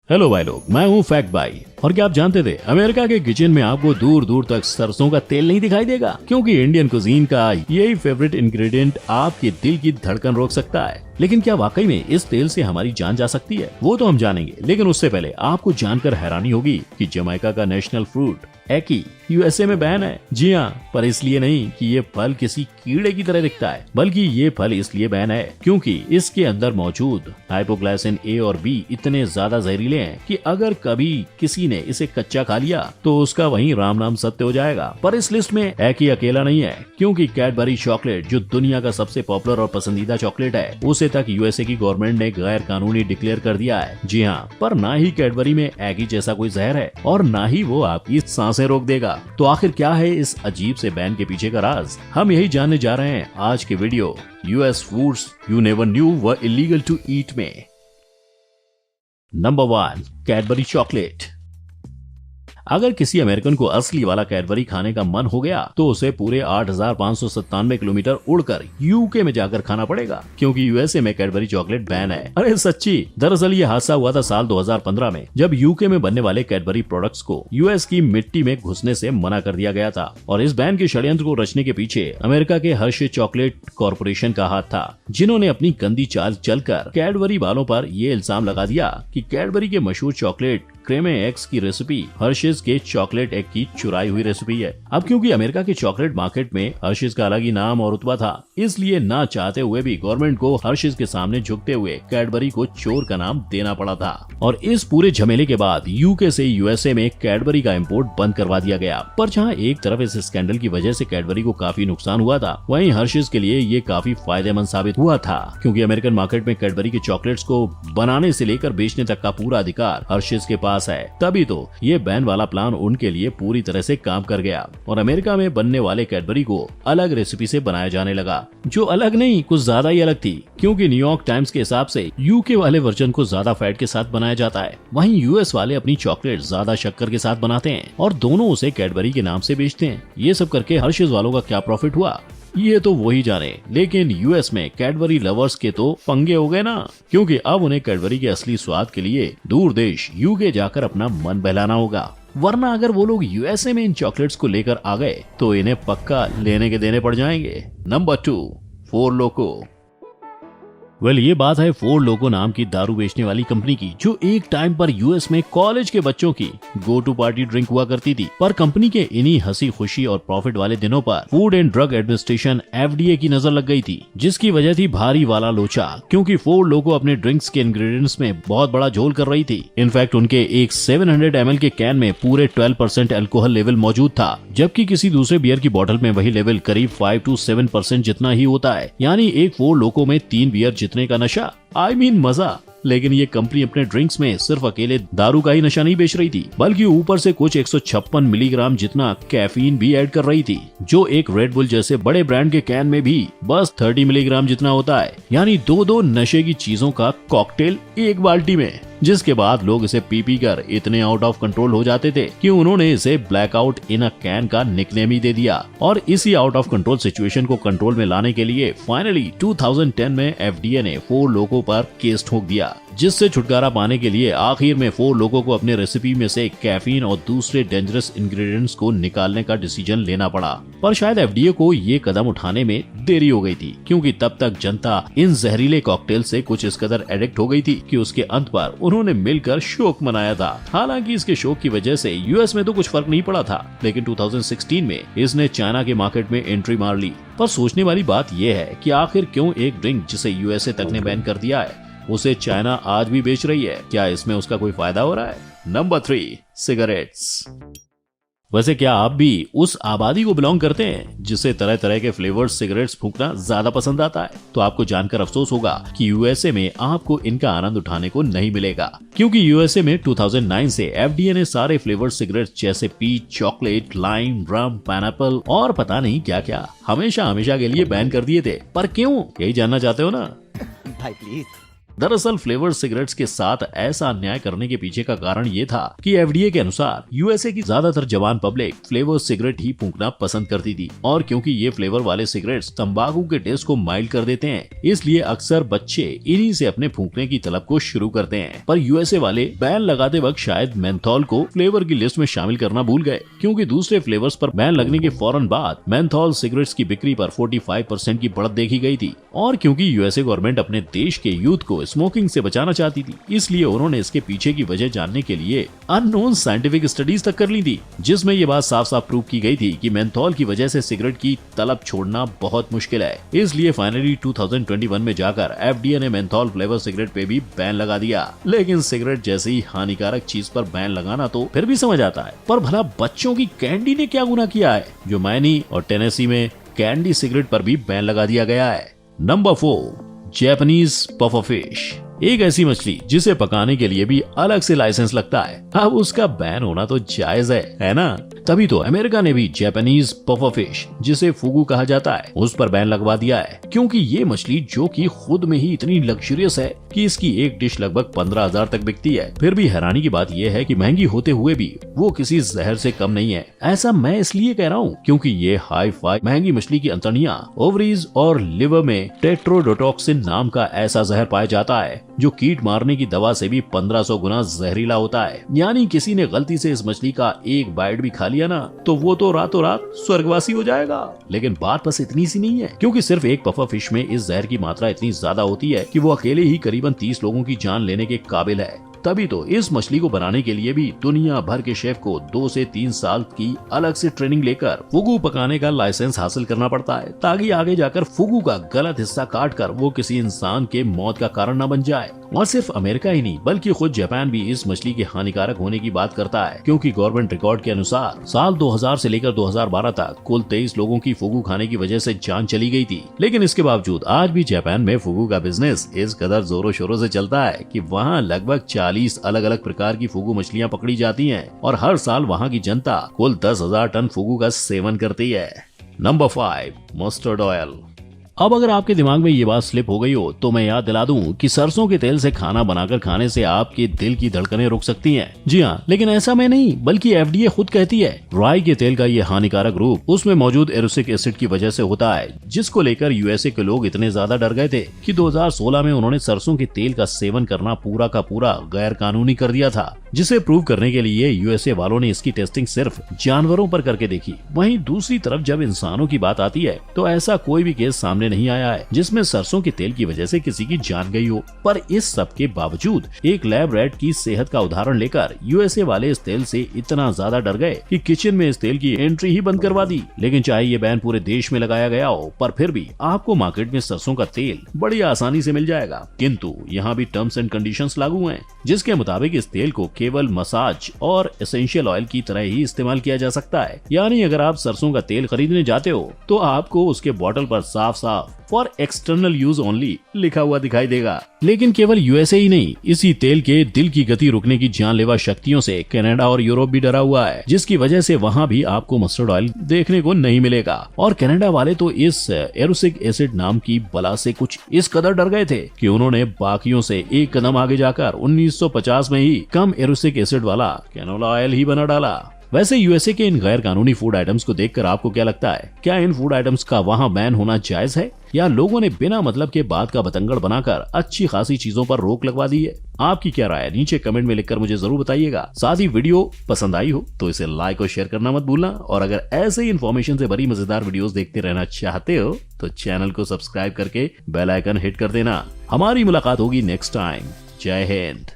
Hello भाई लोग, मैं हूँ फैक्ट भाई। और क्या आप जानते थे अमेरिका के किचन में आपको दूर दूर तक सरसों का तेल नहीं दिखाई देगा, क्योंकि इंडियन कुजीन का यही फेवरेट इंग्रेडिएंट आपके दिल की धड़कन रोक सकता है। लेकिन क्या वाकई में इस तेल से हमारी जान जा सकती है, वो तो हम जानेंगे। लेकिन उससे पहले आपको जानकर हैरानी होगी कि जमैका का नेशनल फ्रूट एकी यूएसए में बैन है। जी हाँ, पर इसलिए नहीं कि ये फल किसी कीड़े की तरह दिखता है, बल्कि ये फल इसलिए बैन है क्योंकि इसके अंदर मौजूद हाइपोग्लाइसिन ए और बी इतने ज्यादा जहरीले हैं कि अगर कभी किसी ने इसे कच्चा खा लिया तो उसका वहीं राम नाम सत्य हो जाएगा। पर इस लिस्ट में एकी अकेला नहीं है, क्योंकि कैडबरी चॉकलेट जो दुनिया का सबसे पॉपुलर और पसंदीदा चॉकलेट है, उसे तक यूएसए की गवर्नमेंट ने गैर कानूनी डिक्लेयर कर दिया है। जी हाँ, पर ना ही कैडबरी में एकी जैसा कोई जहर है और ना ही वो आपकी सांसें रोक देगा। तो आखिर क्या है इस अजीब से बैन के पीछे का राज, हम यही जानने जा रहे हैं आज के video US foods you never knew were illegal to eat में। नंबर 1, कैडबरी चॉकलेट। अगर किसी अमेरिकन को असली वाला कैडबरी खाने का मन हो गया तो उसे पूरे 8,597 किलोमीटर उड़कर यूके में जाकर खाना पड़ेगा, क्योंकि यूएसए में कैडबरी चॉकलेट बैन है। अरे सच्ची, दरअसल ये हादसा हुआ था साल 2015 में, जब यूके में बनने वाले कैडबरी प्रोडक्ट्स को यूएस की मिट्टी में घुसने से मना कर दिया गया था। और इस बैन के षड्यंत्र को रचने के पीछे अमेरिका के हर्षे चॉकलेट कॉरपोरेशन का हाथ था, जिन्होंने अपनी गंदी चाल चलकर कैडबरी वालों पर ये इल्जाम लगा दिया कि कैडबरी के मशहूर चॉकलेट क्रेमे एक्स की रेसिपी हर्शीज के चॉकलेट एग की चुराई हुई रेसिपी है। अब क्योंकि अमेरिका के चॉकलेट मार्केट में हर्शीज का अलग ही नाम और रुतबा था, इसलिए ना चाहते हुए भी गवर्नमेंट को हर्शीज के सामने झुकते हुए कैडबरी को चोर का नाम देना पड़ा था। और इस पूरे झमेले के बाद यूके से यूएसए में कैडबरी का इम्पोर्ट बंद करवा दिया गया। पर जहाँ एक तरफ इस स्कैंडल की वजह से कैडबरी को काफी नुकसान हुआ था, वहीं हर्शीज के लिए ये काफी फायदेमंद साबित हुआ था, क्योंकि अमेरिकन मार्केट में कैडबरी के चॉकलेट्स को बनाने से लेकर बेचने तक का पूरा अधिकार हर्शीज के पास है। तभी तो ये बैन वाला प्लान उनके लिए पूरी तरह से काम कर गया और अमेरिका में बनने वाले कैडबरी को अलग रेसिपी से बनाया जाने लगा, जो अलग नहीं कुछ ज्यादा ही अलग थी, क्योंकि न्यूयॉर्क टाइम्स के हिसाब से यूके वाले वर्जन को ज्यादा फैट के साथ बनाया जाता है, वहीं यूएस वाले अपनी चॉकलेट ज्यादा शक्कर के साथ बनाते हैं और दोनों उसे कैडबरी के नाम से बेचते हैं। ये सब करके हर्शीज वालों का क्या प्रॉफिट हुआ, ये तो वही जाने। लेकिन यूएस में कैडबरी लवर्स के तो पंगे हो गए ना, क्योंकि अब उन्हें कैडबरी के असली स्वाद के लिए दूर देश यूके जाकर अपना मन बहलाना होगा, वरना अगर वो लोग यूएसए में इन चॉकलेट्स को लेकर आ गए तो इन्हें पक्का लेने के देने पड़ जाएंगे। नंबर 2, फोर लोको। ये बात है फोर लोको नाम की दारू बेचने वाली कंपनी की, जो एक टाइम पर यूएस में कॉलेज के बच्चों की गो टू पार्टी ड्रिंक हुआ करती थी। पर कंपनी के इन्हीं हंसी खुशी और प्रॉफिट वाले दिनों पर food and drug administration FDA की नजर लग गई थी, जिसकी वजह थी भारी वाला लोचा, क्योंकि फोर लोको अपने ड्रिंक्स के इंग्रेडिएंट्स में बहुत बड़ा झोल कर रही थी। इनफैक्ट उनके एक 700 ml के कैन में पूरे 12% अल्कोहल लेवल मौजूद था, जबकि किसी दूसरे बियर की बोतल में वही लेवल करीब 5 to 7% जितना ही होता है। यानी एक फोर लोको में 3 बियर जितने का नशा, मजा। लेकिन ये कंपनी अपने ड्रिंक्स में सिर्फ अकेले दारू का ही नशा नहीं बेच रही थी, बल्कि ऊपर से कुछ 156 मिलीग्राम जितना कैफीन भी ऐड कर रही थी, जो एक रेड बुल जैसे बड़े ब्रांड के कैन में भी बस 30 मिलीग्राम जितना होता है। यानी दो नशे की चीजों का कॉकटेल एक बाल्टी में, जिसके बाद लोग इसे पी कर इतने आउट ऑफ कंट्रोल हो जाते थे कि उन्होंने इसे ब्लैकआउट इन अ कैन का निकनेम ही दे दिया। और इसी आउट ऑफ कंट्रोल सिचुएशन को कंट्रोल में लाने के लिए फाइनली 2010 में एफडीए ने फोर लोको पर केस ठोक दिया, जिससे छुटकारा पाने के लिए आखिर में फोर लोको को अपने रेसिपी में से कैफीन और दूसरे डेंजरस इंग्रेडिएंट्स को निकालने का डिसीजन लेना पड़ा। पर शायद एफडीए को ये कदम उठाने में देरी हो गई थी, क्योंकि तब तक जनता इन जहरीले कॉकटेल से कुछ इस कदर एडिक्ट हो गई थी कि उसके अंत पर उन्होंने मिलकर शोक मनाया था। हालांकि इसके शोक की वजह से यूएस में तो कुछ फर्क नहीं पड़ा था, लेकिन 2016 में इसने चाइना के मार्केट में एंट्री मार ली। पर सोचने वाली बात यह है कि आखिर क्यों एक ड्रिंक जिसे यूएसए तक ने बैन कर दिया है, उसे चाइना आज भी बेच रही है? क्या इसमें उसका कोई फायदा हो रहा है? Number 3, cigarettes. वैसे क्या आप भी उस आबादी को बिलोंग करते हैं जिसे तरह तरह के फ्लेवर्ड सिगरेट्स फूंकना ज्यादा पसंद आता है? तो आपको जानकर अफसोस होगा कि यूएसए में आपको इनका आनंद उठाने को नहीं मिलेगा, क्योंकि यूएसए में 2009 से एफडीए ने सारे फ्लेवर्ड सिगरेट्स जैसे पीच, चॉकलेट, लाइम, रम, पाइनएप्पल और पता नहीं क्या क्या हमेशा के लिए बैन कर दिए थे। पर क्यों, यही जानना चाहते हो ना? भाई प्लीज दरअसल फ्लेवर सिगरेट्स के साथ ऐसा अन्याय करने के पीछे का कारण ये था कि एफडीए के अनुसार यूएसए की ज्यादातर जवान पब्लिक फ्लेवर सिगरेट ही फूंकना पसंद करती थी, और क्योंकि ये फ्लेवर वाले सिगरेट्स तंबाकू के टेस्ट को माइल्ड कर देते हैं, इसलिए अक्सर बच्चे इन्हीं से अपने फूंकने की तलब को शुरू करते हैं। पर यूएसए वाले बैन लगाते वक्त शायद मेंथॉल को फ्लेवर की लिस्ट में शामिल करना भूल गए, क्योंकि दूसरे फ्लेवर्स पर बैन लगने के फौरन बाद मेंथॉल सिगरेट्स की बिक्री पर 45% की बढ़त देखी गई थी। और क्योंकि यूएसए गवर्नमेंट अपने देश के यूथ को स्मोकिंग से बचाना चाहती थी, इसलिए उन्होंने इसके पीछे की वजह जानने के लिए अननोन साइंटिफिक स्टडीज तक कर ली थी, जिसमें ये बात साफ साफ प्रूव की गई थी कि मेंथॉल की वजह से सिगरेट की तलब छोड़ना बहुत मुश्किल है। इसलिए फाइनली 2021 में जाकर एफडीए ने मेंथॉल फ्लेवर सिगरेट पे भी बैन लगा दिया। लेकिन सिगरेट जैसी हानिकारक चीज पर बैन लगाना तो फिर भी समझ आता है, पर भला बच्चों की कैंडी ने क्या गुनाह किया है जो मैनी और टेनेसी में कैंडी सिगरेट पर भी बैन लगा दिया गया है। नंबर 4, जापानीज पफरफिश, एक ऐसी मछली जिसे पकाने के लिए भी अलग से लाइसेंस लगता है। अब उसका बैन होना तो जायज है ना? तभी तो अमेरिका ने भी जापानीज पफरफिश, जिसे फुगू कहा जाता है, उस पर बैन लगवा दिया है, क्योंकि ये मछली जो कि खुद में ही इतनी लग्जरियस है कि इसकी एक डिश लगभग 15,000 तक बिकती है। फिर भी हैरानी की बात यह है कि महंगी होते हुए भी वो किसी जहर से कम नहीं है। ऐसा मैं इसलिए कह रहा हूँ क्योंकि ये हाई फाई महंगी मछली की अंतड़ियां, ओवरीज और लिवर में टेट्रोडोटॉक्सिन नाम का ऐसा जहर पाया जाता है जो कीट मारने की दवा से भी 1500 गुना जहरीला होता है। यानी किसी ने गलती से इस मछली का एक बाइट भी खा लिया ना, तो वो तो रातों रात स्वर्गवासी हो जाएगा। लेकिन बात बस इतनी सी नहीं है, क्योंकि सिर्फ एक पफर फिश में इस जहर की मात्रा इतनी ज्यादा होती है कि वो अकेले ही करीबन 30 लोगों की जान लेने के काबिल है। तभी तो इस मछली को बनाने के लिए भी दुनिया भर के शेफ को 2 से 3 साल की अलग से ट्रेनिंग लेकर फुगू पकाने का लाइसेंस हासिल करना पड़ता है, ताकि आगे जाकर फुगू का गलत हिस्सा काट कर वो किसी इंसान के मौत का कारण न बन जाए। और सिर्फ अमेरिका ही नहीं बल्कि खुद जापान भी इस मछली के हानिकारक होने की बात करता है, क्योंकि गवर्नमेंट रिकॉर्ड के अनुसार साल 2000 से लेकर 2012 तक कुल 23 लोगों की फुगू खाने की वजह से जान चली गई थी। लेकिन इसके बावजूद आज भी जापान में फुगू का बिजनेस इस कदर जोरों शोरों से चलता है कि वहाँ लगभग 40 अलग अलग प्रकार की फुगू मछलियाँ पकड़ी जाती हैं, और हर साल वहाँ की जनता कुल 10,000 टन फुगू का सेवन करती है। Number 5, mustard oil. अब अगर आपके दिमाग में ये बात स्लिप हो गई हो तो मैं याद दिला दूं कि सरसों के तेल से खाना बनाकर खाने से आपके दिल की धड़कनें रुक सकती हैं। जी हाँ, लेकिन ऐसा मैं नहीं बल्कि एफडीए खुद कहती है। राई के तेल का ये हानिकारक रूप उसमें मौजूद एरोसिक एसिड की वजह से होता है, जिसको लेकर यूएसए के लोग इतने ज्यादा डर गए थे कि 2016 में उन्होंने सरसों के तेल का सेवन करना पूरा का पूरा गैर कानूनी कर दिया था, जिसे प्रूव करने के लिए यूएसए वालों ने इसकी टेस्टिंग सिर्फ जानवरों पर करके देखी। वहीं दूसरी तरफ जब इंसानों की बात आती है तो ऐसा कोई भी केस सामने नहीं आया है जिसमें सरसों के तेल की वजह से किसी की जान गई हो। पर इस सब के बावजूद एक लैब रैट की सेहत का उदाहरण लेकर यूएसए वाले इस तेल से इतना ज्यादा डर गए कि किचन में इस तेल की एंट्री ही बंद करवा दी। लेकिन चाहे ये बैन पूरे देश में लगाया गया हो, पर फिर भी आपको मार्केट में सरसों का तेल बड़ी आसानी से मिल जाएगा। किंतु यहाँ भी टर्म्स एंड कंडीशंस लागू हैं, जिसके मुताबिक इस तेल को केवल मसाज और एसेंशियल ऑयल की तरह ही इस्तेमाल किया जा सकता है। यानी अगर आप सरसों का तेल खरीदने जाते हो तो आपको उसके बोतल पर साफ साफ फॉर एक्सटर्नल यूज ओनली लिखा हुआ दिखाई देगा। लेकिन केवल यूएसए ही नहीं, इसी तेल के दिल की गति रुकने की जानलेवा शक्तियों से कनाडा और यूरोप भी डरा हुआ है, जिसकी वजह से वहाँ भी आपको मस्टर्ड ऑयल देखने को नहीं मिलेगा। और कनाडा वाले तो इस एरोसिक एसिड नाम की बला से कुछ इस कदर डर गए थे कि उन्होंने बाकियों से एक कदम आगे जाकर 1950 में ही कम एरोसिक एसिड वाला कैनोला ऑयल ही बना डाला। वैसे यूएसए के इन गैर कानूनी फूड आइटम्स को देखकर आपको क्या लगता है? क्या इन फूड आइटम्स का वहाँ बैन होना जायज है, या लोगों ने बिना मतलब के बात का बतंगड़ बनाकर अच्छी खासी चीजों पर रोक लगवा दी है? आपकी क्या राय है? नीचे कमेंट में लिखकर मुझे जरूर बताइएगा। साथ ही वीडियो पसंद आई हो तो इसे लाइक और शेयर करना मत भूलना, और अगर ऐसे ही इन्फॉर्मेशन से भरी मजेदार वीडियोस देखते रहना चाहते हो तो चैनल को सब्सक्राइब करके बेल आइकन हिट कर देना। हमारी मुलाकात होगी नेक्स्ट टाइम। जय हिंद।